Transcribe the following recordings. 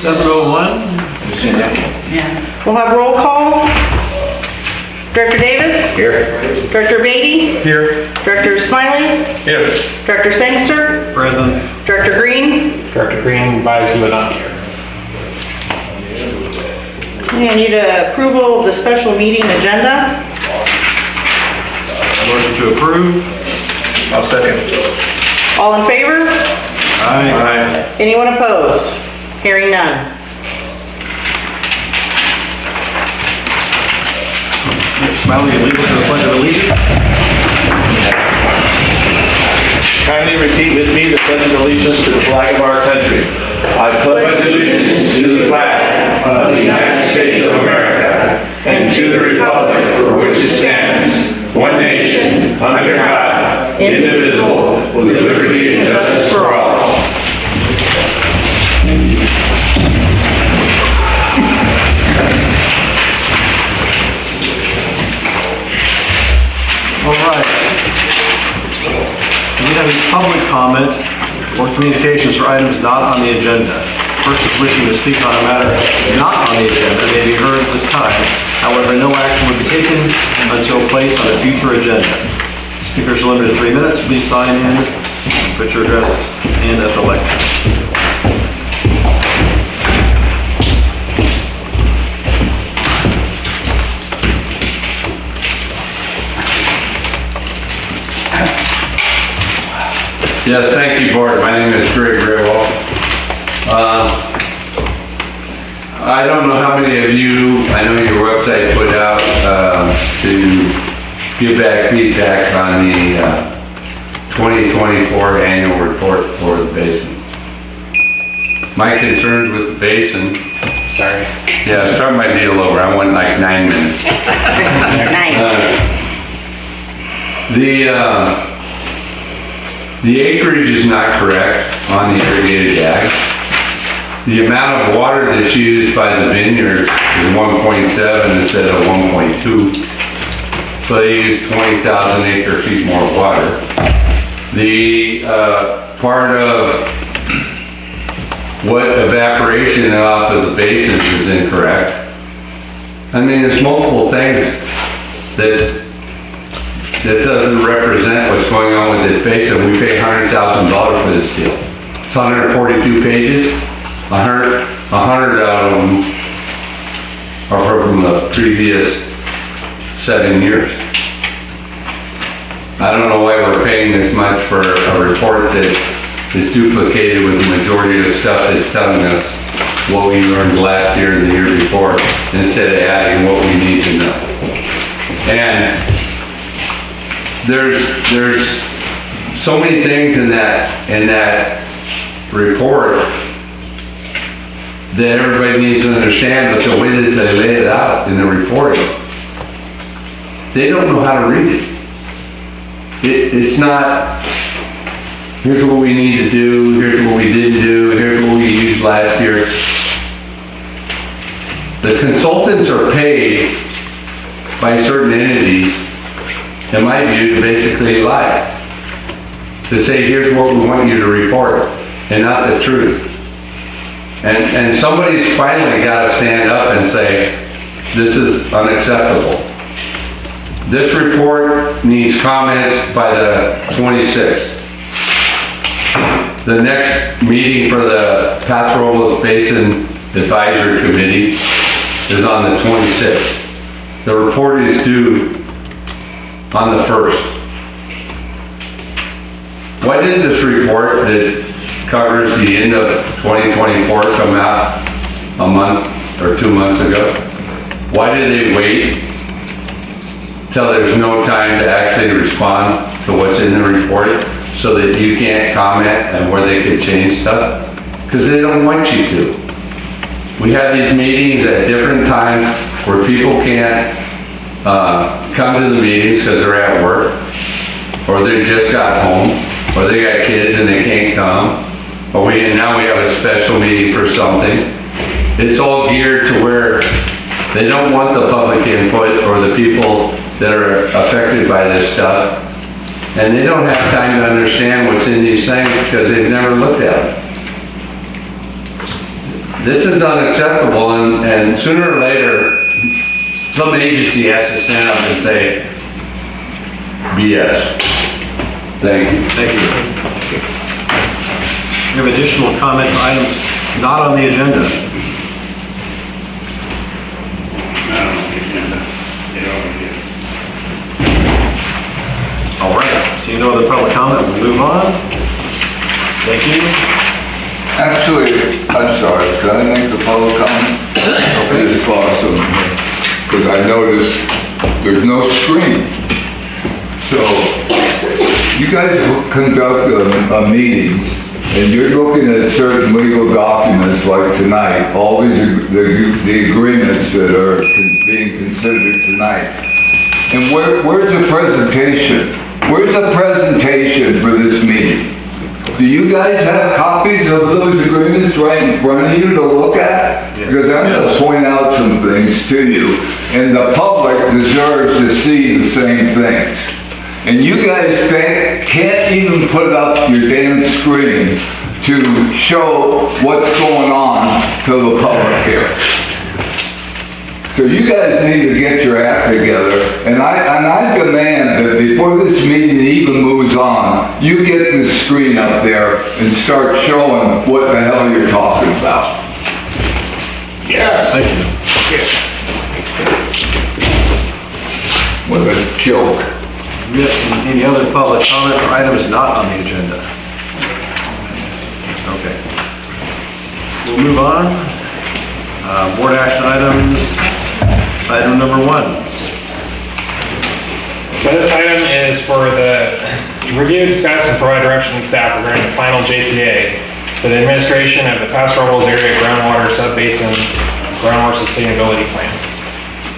7:01. Yeah. We'll have roll call. Director Davis? Here. Director Beatty? Here. Director Smiley? Here. Director Sangster? Present. Director Green? Director Green advised but not here. I need approval of the special meeting agenda. Motion to approve. I'll second. All in favor? Aye. Anyone opposed? Hearing none. Smiley, you lead us to the Pledge of Allegiance. Kindly repeat with me the Pledge of Allegiance to the flag of our country. I pledge allegiance to the flag of the United States of America and to the republic for which it stands, one nation, under God, indivisible, with liberty and justice for all. All right. Do we have any public comment or communications for items not on the agenda? Persons wishing to speak on a matter not on the agenda may be heard at this time. However, no action will be taken until placed on a future agenda. Speakers are limited to 3 minutes. Please sign in, put your address in at the lectern. Yes, thank you, Board. My name is Greg Grewal. I don't know how many of you, I know your website put out to give back feedback on the 2024 annual report for the basin. My concerns with the basin, Sorry. yeah, start my deal over. I went like 9 minutes. The acreage is not correct on the irrigated ag. The amount of water that's used by the vineyards is 1.7 instead of 1.2. So they use 20,000 acre feet more water. The part of what evaporation off of the basins is incorrect. I mean, there's multiple things that doesn't represent what's going on with this basin. We pay $100,000 for this deal. It's 142 pages. 100 out of them are from the previous 7 years. I don't know why we're paying this much for a report that is duplicated with the majority of the stuff that's telling us what we learned last year and the year before, instead of adding what we need to know. And there's so many things in that report that everybody needs to understand, but the way that they lay it out in the report, they don't know how to read it. It's not, here's what we need to do, here's what we didn't do, here's what we used last year. The consultants are paid by certain entities, in my view, to basically lie. To say, here's what we want you to report, and not the truth. And somebody's finally got to stand up and say, this is unacceptable. This report needs comments by the 26th. The next meeting for the Pastoral Basin Advisory Committee is on the 26th. The report is due on the 1st. Why didn't this report that covers the end of 2024 come out a month or 2 months ago? Why did they wait till there's no time to actually respond to what's in the report so that you can't comment and where they could change stuff? Because they don't want you to. We have these meetings at different times where people can't come to the meetings because they're at work, or they just got home, or they got kids and they can't come, or now we have a special meeting for something. It's all geared to where they don't want the public input or the people that are affected by this stuff, and they don't have time to understand what's in these things because they've never looked at it. This is unacceptable, and sooner or later, some agency has to stand up and say, BS. Thank you. Thank you. We have additional comment for items not on the agenda. All right, seeing no other public comment, we'll move on. Thank you. Actually, I'm sorry, can I make the public comment? This is awesome, because I noticed there's no screen. So, you guys conduct meetings, and you're looking at certain legal documents like tonight, all these, the agreements that are being considered tonight. And where's the presentation? Where's the presentation for this meeting? Do you guys have copies of those agreements right in front of you to look at? Because I'm going to point out some things to you, and the public deserves to see the same things. And you guys can't even put up your damn screen to show what's going on to the public here. So you guys need to get your act together, and I demand that before this meeting even moves on, you get the screen up there and start showing what the hell you're talking about. Yes. Thank you. What a joke. Any other public comment for items not on the agenda? Okay. We'll move on. Board action items. Item number 1. So this item is for the review, discuss, and provide direction to staff regarding the final JPA for the administration of the Pastoral Robles Area Groundwater Subbasin Groundwater Sustainability Plan.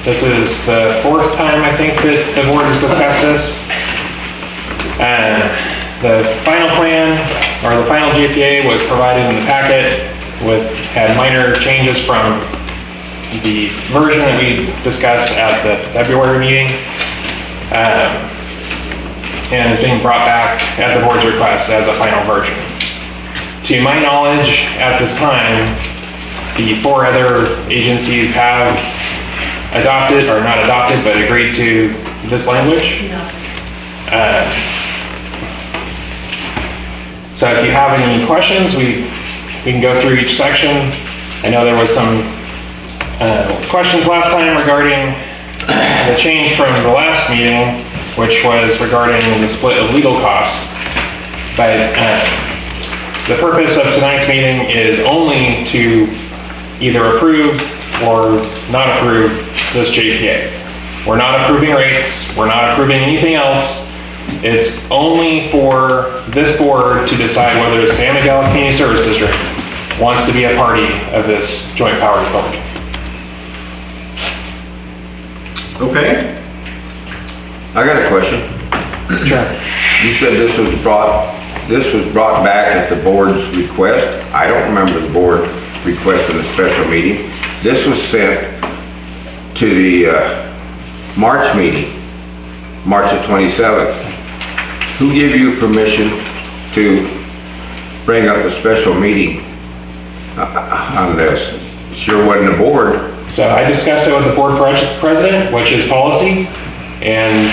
This is the 4th time, I think, that the board has discussed this. The final plan, or the final JPA, was provided in the packet had minor changes from the version that we discussed at the February meeting, and is being brought back at the board's request as a final version. To my knowledge, at this time, the 4 other agencies have adopted, or not adopted, but agreed to this language. So if you have any questions, we can go through each section. I know there was some questions last time regarding the change from the last meeting, which was regarding the split of legal costs. But the purpose of tonight's meeting is only to either approve or not approve this JPA. We're not approving rates, we're not approving anything else. It's only for this board to decide whether the San Miguel Community Service District wants to be a party of this joint powers vote. Okay. I got a question. Sure. You said this was brought back at the board's request. I don't remember the board requesting a special meeting. This was sent to the March meeting, March the 27th. Who gave you permission to bring up a special meeting on this? It sure wasn't the board. So I discussed it with the board president, which is policy, and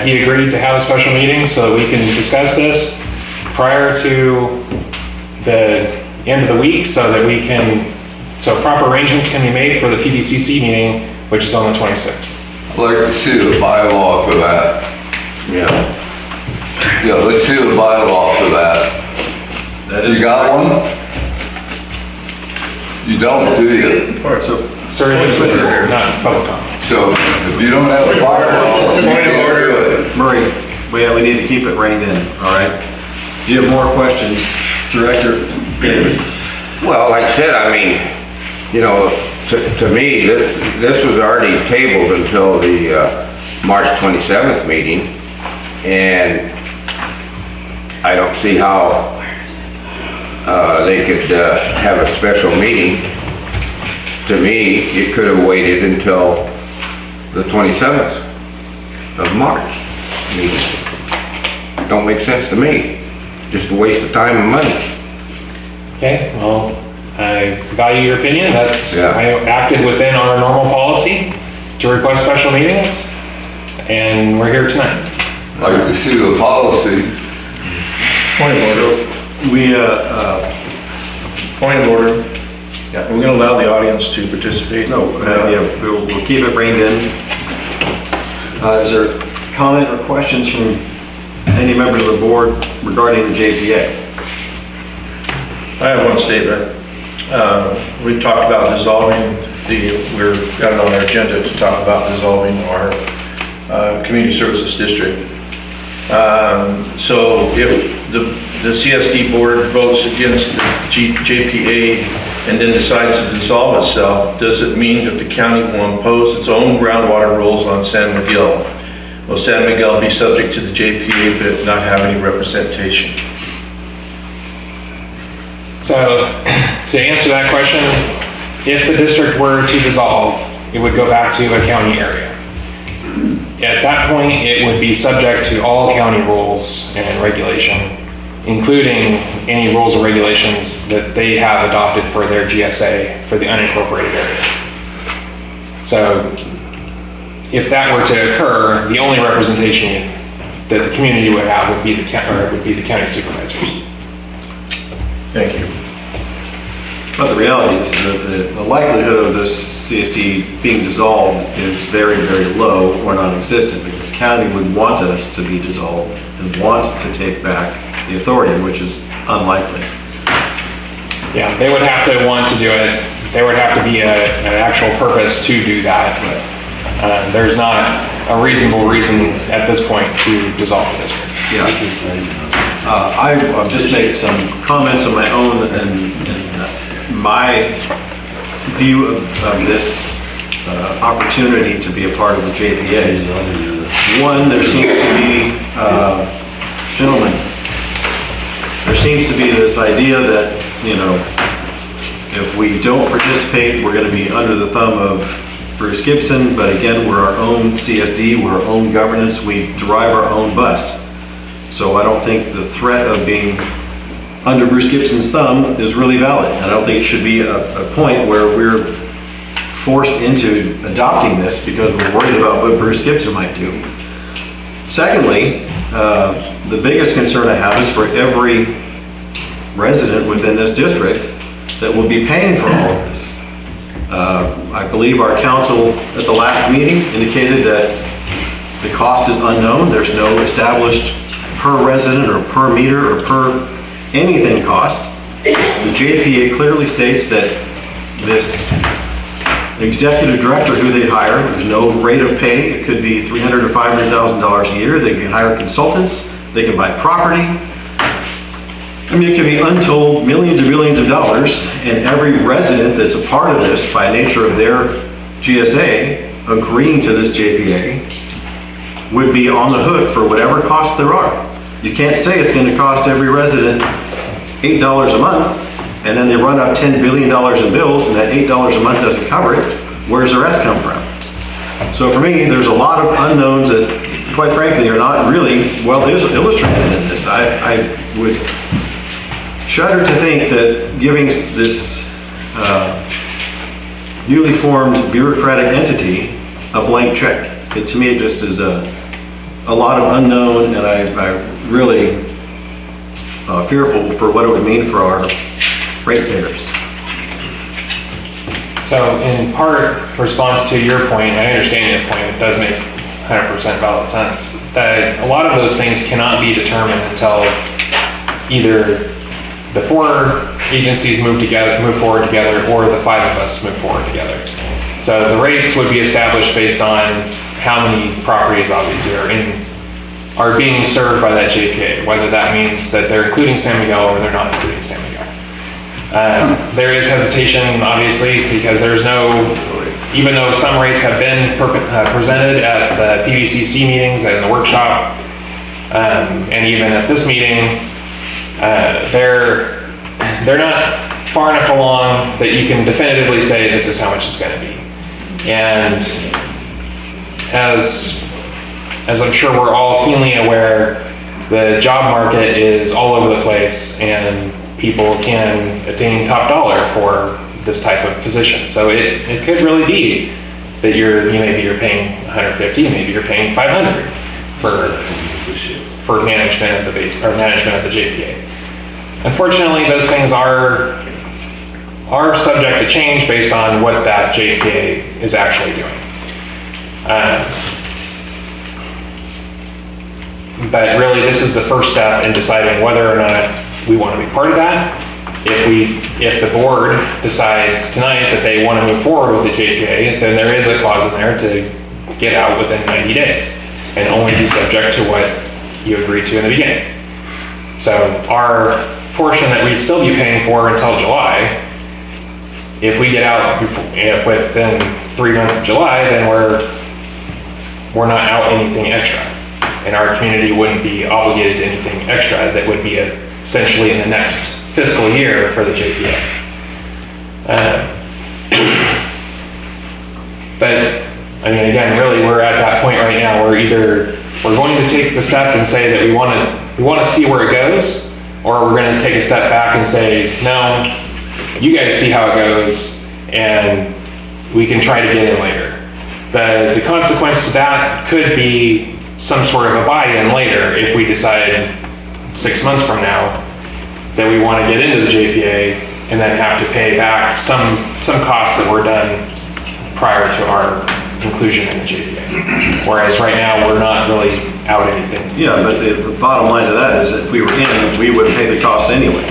he agreed to have a special meeting so that we can discuss this prior to the end of the week so that we can, so proper arrangements can be made for the PDCC meeting, which is on the 26th. I'd like to see the bylaw for that. Yeah. Yeah, let's see the bylaw for that. That is You got correct. one? You don't, do you? All right, so Sir, this is not public comment. So if you don't have a bylaw, you can't do it. Murray, we need to keep it reined in, all right? Do you have more questions, Director Davis? Well, like I said, I mean, you know, to me, this was already tabled until the March 27th meeting, and I don't see how they could have a special meeting. To me, it could have waited until the 27th of March meeting. Don't make sense to me. Just a waste of time and money. Okay, well, I value your opinion. Yeah. I acted within our normal policy to request special meetings, and we're here tonight. Like to see the policy. Point of order. Point of order. Yeah, we're gonna allow the audience to participate. We'll keep it reined in. Is there comment or questions from any members of the board regarding the JPA? I have one statement. We've talked about dissolving we've got it on our agenda to talk about dissolving our community services district. So if the C.S.D. board votes against the JPA and then decides to dissolve itself, does it mean that the county will impose its own groundwater rules on San Miguel? Will San Miguel be subject to the JPA but not have any representation? So, to answer that question, if the district were to dissolve, it would go back to a county area. At that point, it would be subject to all county rules and regulation, including any rules or regulations that they have adopted for their GSA for the unincorporated areas. So, if that were to occur, the only representation that the community would have would be the county supervisors. Thank you. But the reality is that the likelihood of this CSD being dissolved is very, very low or non-existent, because the county would want us to be dissolved and want to take back the authority, which is unlikely. Yeah, they would have to want to do it. There would have to be an actual purpose to do that. There's not a reasonable reason at this point to dissolve the district. Yeah. I'll just make some comments of my own and my view of this opportunity to be a part of the JPA. One, there seems to be, gentlemen, there seems to be this idea that, if we don't participate, we're going to be under the thumb of Bruce Gibson, but again, we're our own CSD, we're our own governance, we drive our own bus. So I don't think the threat of being under Bruce Gibson's thumb is really valid. I don't think it should be a point where we're forced into adopting this because we're worried about what Bruce Gibson might do. Secondly, the biggest concern I have is for every resident within this district that will be paying for all of this. I believe our council at the last meeting indicated that the cost is unknown. There's no established per resident or per meter or per anything cost. The JPA clearly states that this executive director who they hire, there's no rate of pay. It could be $300,000 or $500,000 a year. They can hire consultants. They can buy property. I mean, it could be untold millions and millions of dollars, and every resident that's a part of this by nature of their GSA agreeing to this JPA would be on the hook for whatever costs there are. You can't say it's going to cost every resident $8 a month, and then they run up $10 billion in bills, and that $8 a month doesn't cover it. Where's the rest come from? So for me, there's a lot of unknowns that, quite frankly, are not really well illustrated in this. I would shudder to think that giving this newly formed bureaucratic entity a blank check. To me, it just is a lot of unknown, and I really fearful for what it would mean for our ratepayers. So in part response to your point, I understand your point, it does make 100% valid sense, that a lot of those things cannot be determined until either the 4 agencies move forward together, or the 5 of us move forward together. So the rates would be established based on how many properties obviously are being served by that JPA, whether that means that they're including San Miguel or they're not including San Miguel. There is hesitation, obviously, because there's even though some rates have been presented at the PVCC meetings and the workshop, and even at this meeting, they're not far enough along that you can definitively say this is how much it's going to be. And as I'm sure we're all keenly aware, the job market is all over the place, and people can attain top dollar for this type of position. So it could really be that maybe you're paying 150, maybe you're paying 500 for management of the base, or management of the JPA. Unfortunately, those things are subject to change based on what that JPA is actually doing. But really, this is the first step in deciding whether or not we want to be part of that. If the board decides tonight that they want to move forward with the JPA, then there is a clause in there to get out within 90 days and only be subject to what you agreed to in the beginning. So our portion that we'd still be paying for until July, if we get out within 3 months of July, then we're not out anything extra. And our community wouldn't be obligated to anything extra that would be essentially in the next fiscal year for the JPA. But, I mean, again, really, we're at that point right now where either we're going to take the step and say that we want to see where it goes, or we're going to take a step back and say, no, you guys see how it goes, and we can try to get in later. The consequence to that could be some sort of a buy-in later if we decide 6 months from now that we want to get into the JPA and then have to pay back some costs that were done prior to our inclusion in the JPA. Whereas right now, we're not really out anything. Yeah, but the bottom line to that is if we were in, we would pay the costs anyway.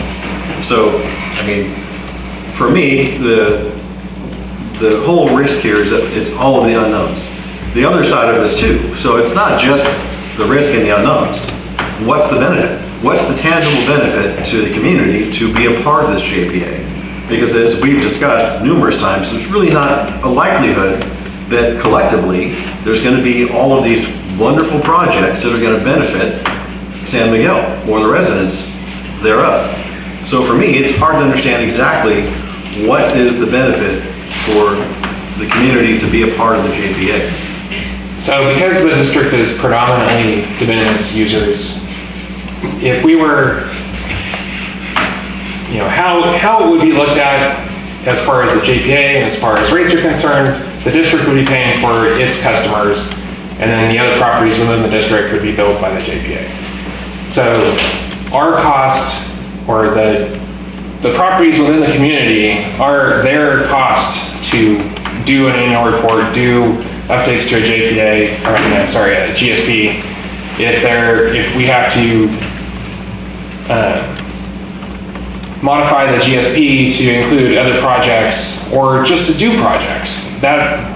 So, I mean, for me, the whole risk here is that it's all of the unknowns. The other side of this too. So it's not just the risk and the unknowns. What's the benefit? What's the tangible benefit to the community to be a part of this JPA? Because as we've discussed numerous times, there's really not a likelihood that collectively there's going to be all of these wonderful projects that are going to benefit San Miguel or the residents thereof. So for me, it's hard to understand exactly what is the benefit for the community to be a part of the JPA. So because the district is predominantly de minimis users, if we were, how it would be looked at as far as the JPA and as far as rates are concerned, the district would be paying for its customers, and then the other properties within the district would be billed by the JPA. So our cost, or the properties within the community, are their cost to do an annual report, do updates to a JPA, a GSP. If we have to modify the GSP to include other projects or just to do projects,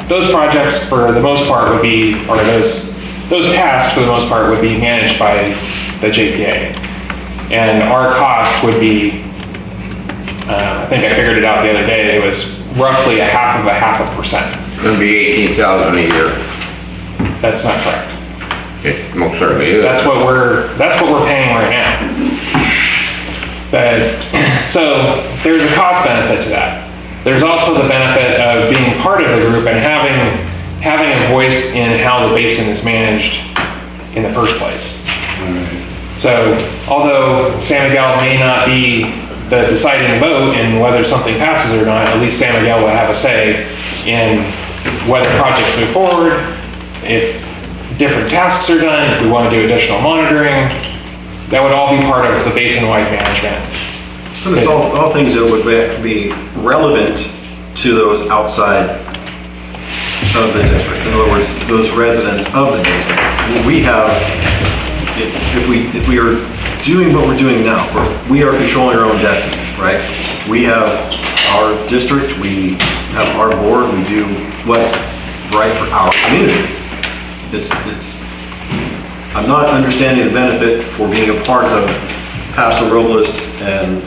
those projects for the most part would be, or those tasks for the most part would be managed by the JPA. And our cost would be, I think I figured it out the other day, it was roughly 0.5%. It's gonna be 18,000 a year. That's not correct. It most certainly is. That's what we're paying right now. So there's a cost benefit to that. There's also the benefit of being part of the group and having a voice in how the basin is managed in the first place. So although San Miguel may not be the deciding vote in whether something passes or not, at least San Miguel will have a say in whether projects move forward, if different tasks are done, if we want to do additional monitoring. That would all be part of the basin-wide management. But it's all things that would be relevant to those outside of the district. In other words, those residents of the basin. We have, if we are doing what we're doing now, we are controlling our own destiny, right? We have our district, we have our board, we do what's right for our community. I'm not understanding the benefit for being a part of Paso Robles and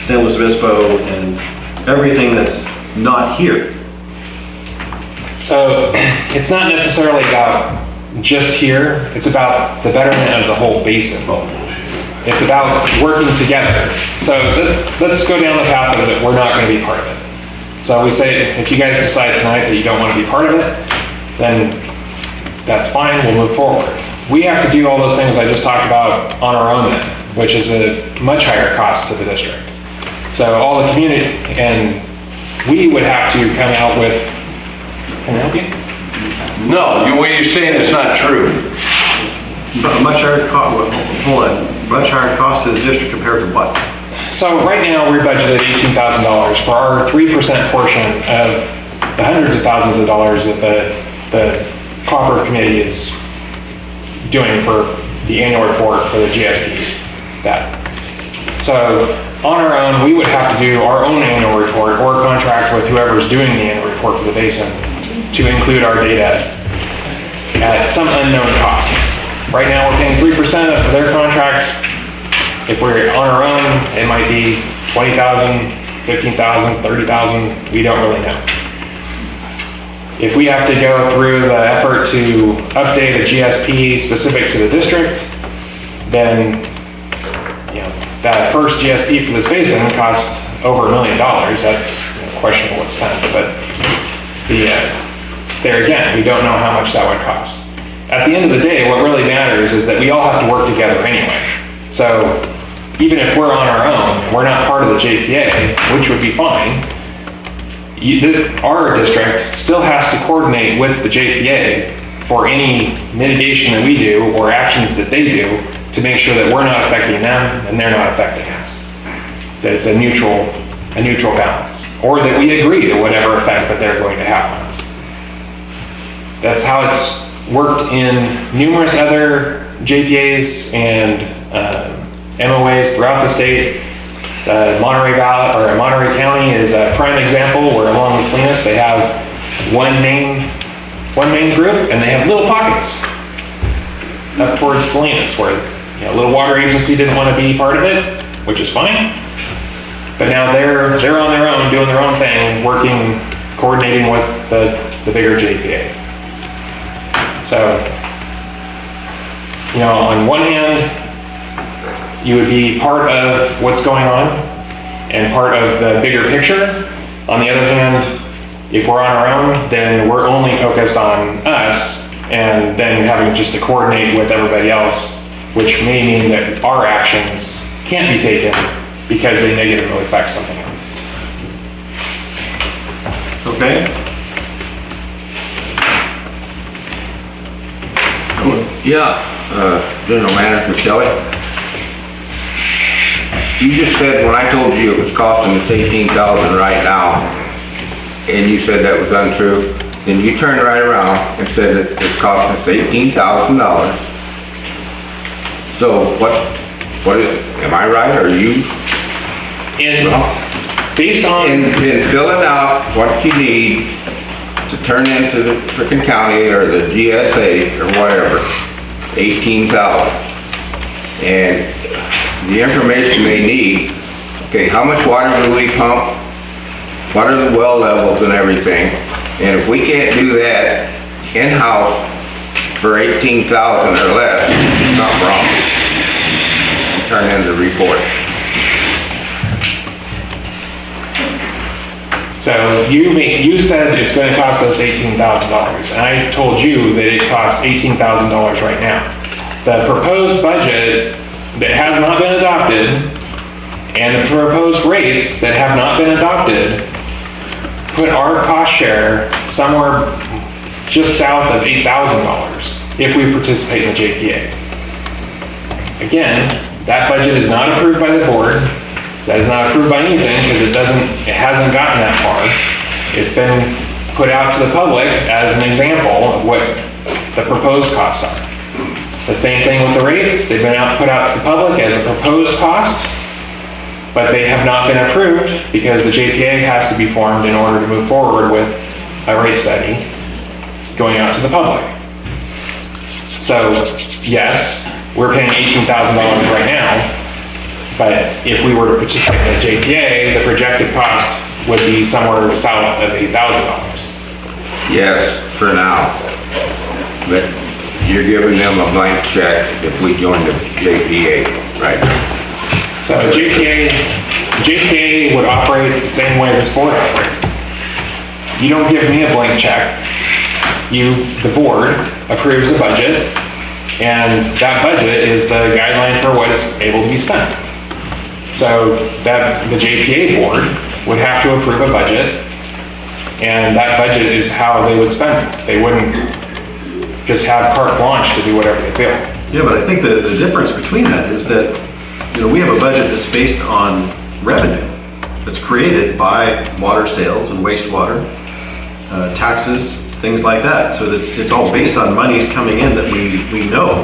San Luis Obispo and everything that's not here. So it's not necessarily about just here, it's about the betterment of the whole basin. It's about working together. So let's go down the path of it, we're not going to be part of it. So we say, if you guys decide tonight that you don't want to be part of it, then that's fine, we'll move forward. We have to do all those things I just talked about on our own then. which is a much higher cost to the district. So all the community, and we would have to come out with, can I help you? No, what you're saying is not true. But much higher cost, hold on, much higher cost to the district compared to what? So right now, we're budgeted $18,000 for our 3% portion of the hundreds of thousands of dollars that the Copper Committee is doing for the annual report for the GSP. So on our own, we would have to do our own annual report or contract with whoever's doing the annual report for the basin to include our data at some unknown cost. Right now, we're paying 3% of their contract. If we're on our own, it might be $20,000, $15,000, $30,000, we don't really know. If we have to go through the effort to update a GSP specific to the district, then, that first GSP for this basin cost over $1 million. That's questionable expense, but there again, we don't know how much that would cost. At the end of the day, what really matters is that we all have to work together anyway. So even if we're on our own, we're not part of the JPA, which would be fine, our district still has to coordinate with the JPA for any mitigation that we do or actions that they do to make sure that we're not affecting them and they're not affecting us. That it's a neutral balance, or that we agree to whatever effect that they're going to have on us. That's how it's worked in numerous other JPAs and MOAs throughout the state. Monterey Valley or Monterey County is a prime example where along the Salinas they have one main group and they have little pockets up towards Salinas where a little water agency didn't want to be part of it, which is fine. But now they're on their own, doing their own thing, working, coordinating with the bigger JPA. So, on one hand, you would be part of what's going on and part of the bigger picture. On the other hand, if we're on our own, then we're only focused on us and then having just to coordinate with everybody else, which may mean that our actions can't be taken because they negatively affect something else. Okay? General Manager Kelly. You just said when I told you it was costing us $18,000 right now, and you said that was untrue, then you turned right around and said that it's costing us $18,000. So what is it? Am I right or are you? Based on In filling out what you need to turn into the frickin' county or the GSA or whatever, $18,000. And the information they need, okay, how much water do we pump? What are the well levels and everything? And if we can't do that in-house for $18,000 or less, something wrong. Turn in the report. So you said it's going to cost us $18,000, and I told you that it costs $18,000 right now. The proposed budget that has not been adopted and the proposed rates that have not been adopted put our cost share somewhere just south of $8,000 if we participate in the JPA. Again, that budget is not approved by the board. That is not approved by anything because it hasn't gotten that far. It's been put out to the public as an example of what the proposed costs are. The same thing with the rates. They've been put out to the public as a proposed cost, but they have not been approved because the JPA has to be formed in order to move forward with a rate study going out to the public. So yes, we're paying $18,000 right now, but if we were to participate in the JPA, the projected cost would be somewhere south of $8,000. Yes, for now. But you're giving them a blank check if we join the JPA right now. So JPA would operate the same way this board operates. You don't give me a blank check. The board approves a budget, And that budget is the guideline for what is able to be spent. So that the JPA board would have to approve a budget, and that budget is how they would spend it. They wouldn't just have carte blanche to do whatever they feel. Yeah, but I think the difference between that is that, we have a budget that's based on revenue that's created by water sales and wastewater, taxes, things like that. So it's all based on monies coming in that we know